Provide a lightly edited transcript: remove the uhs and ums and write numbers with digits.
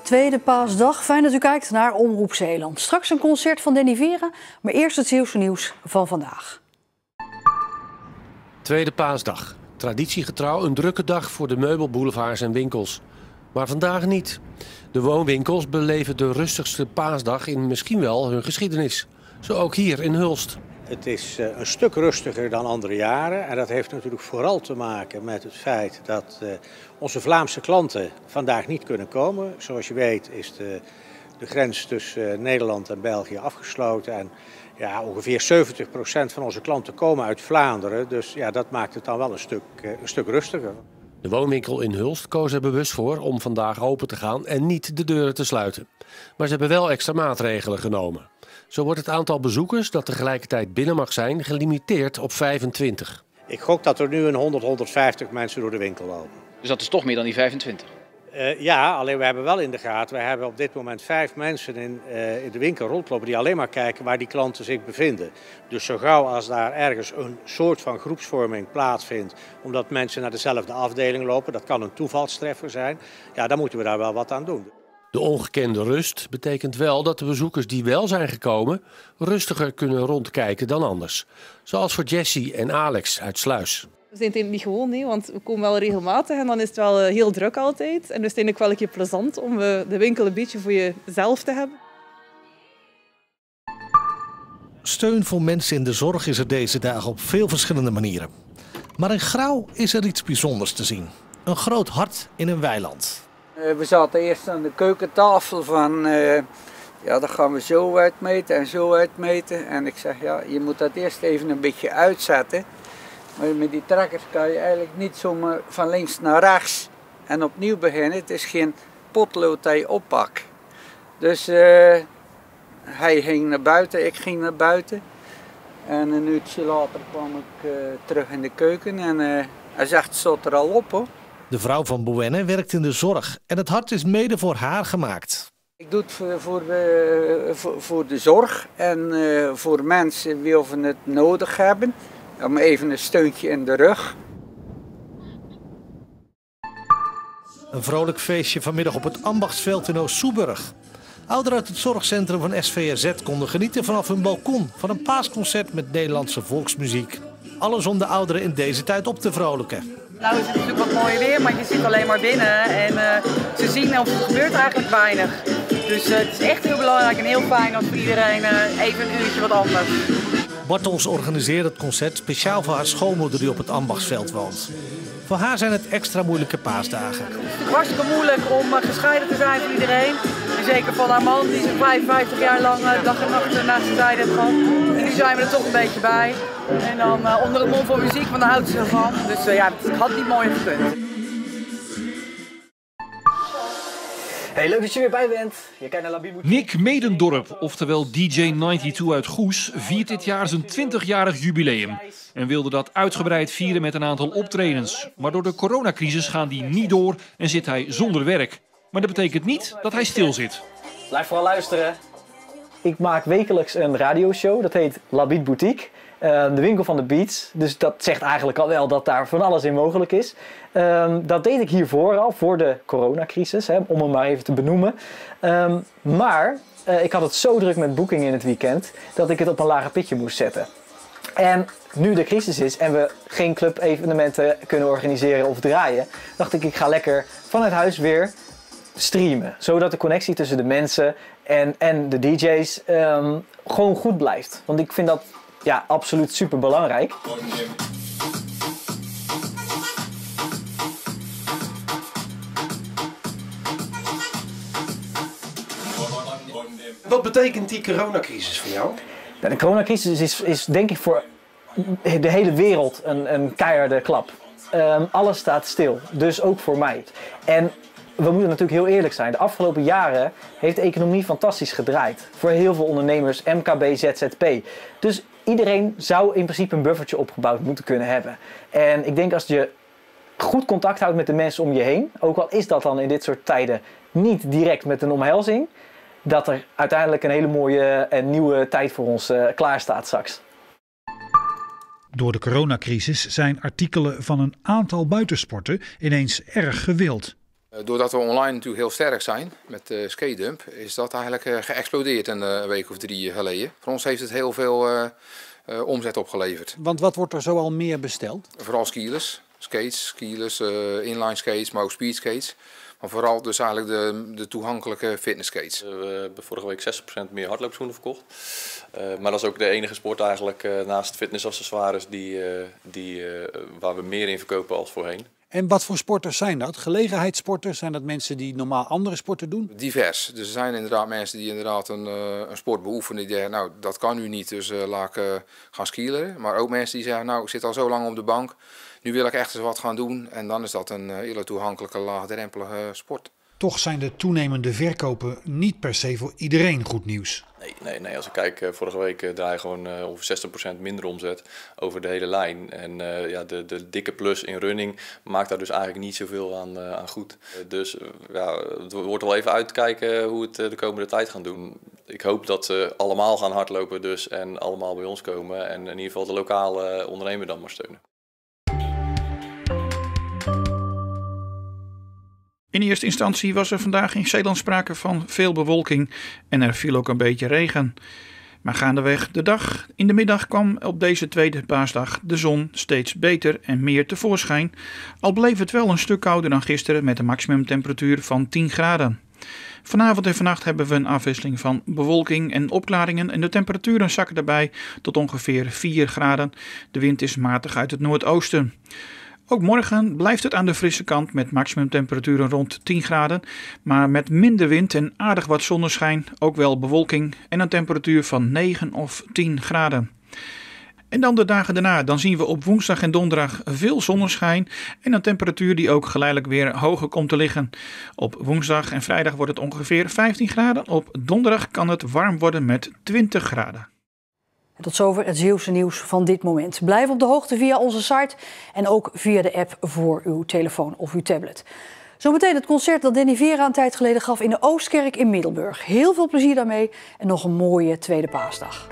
Tweede paasdag. Fijn dat u kijkt naar Omroep Zeeland. Straks een concert van Danny Vera, maar eerst het Zeeuwse nieuws van vandaag. Tweede paasdag. Traditiegetrouw een drukke dag voor de meubelboulevards en winkels. Maar vandaag niet. De woonwinkels beleven de rustigste paasdag in misschien wel hun geschiedenis. Zo ook hier in Hulst. Het is een stuk rustiger dan andere jaren. En dat heeft natuurlijk vooral te maken met het feit dat onze Vlaamse klanten vandaag niet kunnen komen. Zoals je weet is de grens tussen Nederland en België afgesloten. En ja, ongeveer 70% van onze klanten komen uit Vlaanderen. Dus ja, dat maakt het dan wel een stuk rustiger. De woonwinkel in Hulst koos er bewust voor om vandaag open te gaan en niet de deuren te sluiten. Maar ze hebben wel extra maatregelen genomen. Zo wordt het aantal bezoekers dat tegelijkertijd binnen mag zijn gelimiteerd op 25. Ik gok dat er nu 100-150 mensen door de winkel lopen. Dus dat is toch meer dan die 25? Ja, alleen we hebben wel in de gaten. We hebben op dit moment 5 mensen in de winkel rondlopen die alleen maar kijken waar die klanten zich bevinden. Dus zo gauw als daar ergens een soort van groepsvorming plaatsvindt, omdat mensen naar dezelfde afdeling lopen, dat kan een toevalstreffer zijn, ja, dan moeten we daar wel wat aan doen. De ongekende rust betekent wel dat de bezoekers die wel zijn gekomen rustiger kunnen rondkijken dan anders. Zoals voor Jessie en Alex uit Sluis. We zijn het niet gewoon, nee, want we komen wel regelmatig en dan is het wel heel druk altijd. En dus het is eigenlijk wel een keer plezant om de winkel een beetje voor jezelf te hebben. Steun voor mensen in de zorg is er deze dagen op veel verschillende manieren. Maar in Grauw is er iets bijzonders te zien. Een groot hart in een weiland. We zaten eerst aan de keukentafel van, ja, dat gaan we zo uitmeten en zo uitmeten. En ik zeg, ja, je moet dat eerst even een beetje uitzetten. Maar met die trekkers kan je eigenlijk niet zomaar van links naar rechts en opnieuw beginnen. Het is geen potlood dat je oppakt. Dus hij ging naar buiten, ik ging naar buiten. En een uurtje later kwam ik terug in de keuken en hij zegt, het staat er al op, hoor. De vrouw van Bouenne werkt in de zorg en het hart is mede voor haar gemaakt. Ik doe het voor de zorg en voor mensen die het nodig hebben. Om even een steuntje in de rug. Een vrolijk feestje vanmiddag op het Ambachtsveld in Oost-Soeburg. Ouderen uit het zorgcentrum van SVRZ konden genieten vanaf hun balkon van een paasconcert met Nederlandse volksmuziek. Alles om de ouderen in deze tijd op te vrolijken. Nou is het natuurlijk wat mooi weer, maar je zit alleen maar binnen en ze zien of er gebeurt eigenlijk weinig. Dus het is echt heel belangrijk en heel fijn als voor iedereen even een uurtje wat anders. Bartels organiseert het concert speciaal voor haar schoonmoeder die op het Ambachtsveld woont. Voor haar zijn het extra moeilijke paasdagen. Het is natuurlijk hartstikke moeilijk om gescheiden te zijn van iedereen. En zeker van haar man die 55 jaar lang dag en nacht naast zijn zijde heeft gehad. En nu zijn we er toch een beetje bij. En dan onder het mom van muziek, want daar houdt ze ervan. Dus ja, het had niet mooier gekund. Hey, leuk dat je weer bij bent. Je kijkt naar La Biboutique. Nick Medendorp, oftewel DJ92 uit Goes, viert dit jaar zijn 20-jarig jubileum. En wilde dat uitgebreid vieren met een aantal optredens. Maar door de coronacrisis gaan die niet door en zit hij zonder werk. Maar dat betekent niet dat hij stil zit. Blijf vooral luisteren. Ik maak wekelijks een radioshow, dat heet La Boutique. De winkel van de beats. Dus dat zegt eigenlijk al wel dat daar van alles in mogelijk is. Dat deed ik hiervoor al, voor de coronacrisis, om hem maar even te benoemen. Maar ik had het zo druk met boekingen in het weekend dat ik het op een lager pitje moest zetten. En nu de crisis is en we geen club-evenementen kunnen organiseren of draaien, dacht ik ga lekker vanuit huis weer streamen. Zodat de connectie tussen de mensen en de DJ's gewoon goed blijft. Want ik vind dat ja, absoluut super belangrijk. Wat betekent die coronacrisis voor jou? Ja, de coronacrisis is denk ik voor de hele wereld een keiharde klap. Alles staat stil, dus ook voor mij. En we moeten natuurlijk heel eerlijk zijn. De afgelopen jaren heeft de economie fantastisch gedraaid. Voor heel veel ondernemers, MKB, ZZP. Dus iedereen zou in principe een buffertje opgebouwd moeten kunnen hebben. En ik denk als je goed contact houdt met de mensen om je heen, ook al is dat dan in dit soort tijden niet direct met een omhelzing, dat er uiteindelijk een hele mooie en nieuwe tijd voor ons klaar staat straks. Door de coronacrisis zijn artikelen van een aantal buitensporten ineens erg gewild. Doordat we online natuurlijk heel sterk zijn met Skate-Dump, is dat eigenlijk geëxplodeerd een week of 3 geleden. Voor ons heeft het heel veel omzet opgeleverd. Want wat wordt er zoal meer besteld? Vooral skiers, skiers, inline skates, maar ook speed skates. Maar vooral dus eigenlijk de toegankelijke fitness skates. We hebben vorige week 60% meer hardloopschoenen verkocht. Maar dat is ook de enige sport eigenlijk naast fitnessaccessoires waar we meer in verkopen als voorheen. En wat voor sporters zijn dat? Gelegenheidssporters? Zijn dat mensen die normaal andere sporten doen? Divers. Dus er zijn inderdaad mensen die inderdaad een sport beoefenen. Die zeggen, nou dat kan nu niet, dus laat ik gaan skileren. Maar ook mensen die zeggen, nou ik zit al zo lang op de bank. Nu wil ik echt eens wat gaan doen. En dan is dat een hele toegankelijke, laagdrempelige sport. Toch zijn de toenemende verkopen niet per se voor iedereen goed nieuws. Nee. Als ik kijk, vorige week draai je gewoon ongeveer 60% minder omzet over de hele lijn. En de dikke plus in running maakt daar dus eigenlijk niet zoveel aan goed. Dus het wordt wel even uitkijken hoe het de komende tijd gaan doen. Ik hoop dat ze allemaal gaan hardlopen dus en allemaal bij ons komen. En in ieder geval de lokale ondernemer dan maar steunen. In eerste instantie was er vandaag in Zeeland sprake van veel bewolking en er viel ook een beetje regen. Maar gaandeweg de dag, in de middag kwam op deze tweede paasdag de zon steeds beter en meer tevoorschijn. Al bleef het wel een stuk kouder dan gisteren met een maximumtemperatuur van 10 graden. Vanavond en vannacht hebben we een afwisseling van bewolking en opklaringen en de temperaturen zakken daarbij tot ongeveer 4 graden. De wind is matig uit het noordoosten. Ook morgen blijft het aan de frisse kant met maximumtemperaturen rond 10 graden, maar met minder wind en aardig wat zonneschijn, ook wel bewolking en een temperatuur van 9 of 10 graden. En dan de dagen daarna, dan zien we op woensdag en donderdag veel zonneschijn en een temperatuur die ook geleidelijk weer hoger komt te liggen. Op woensdag en vrijdag wordt het ongeveer 15 graden, op donderdag kan het warm worden met 20 graden. Tot zover het Zeeuwse nieuws van dit moment. Blijf op de hoogte via onze site en ook via de app voor uw telefoon of uw tablet. Zometeen het concert dat Danny Vera een tijd geleden gaf in de Oostkerk in Middelburg. Heel veel plezier daarmee en nog een mooie tweede paasdag.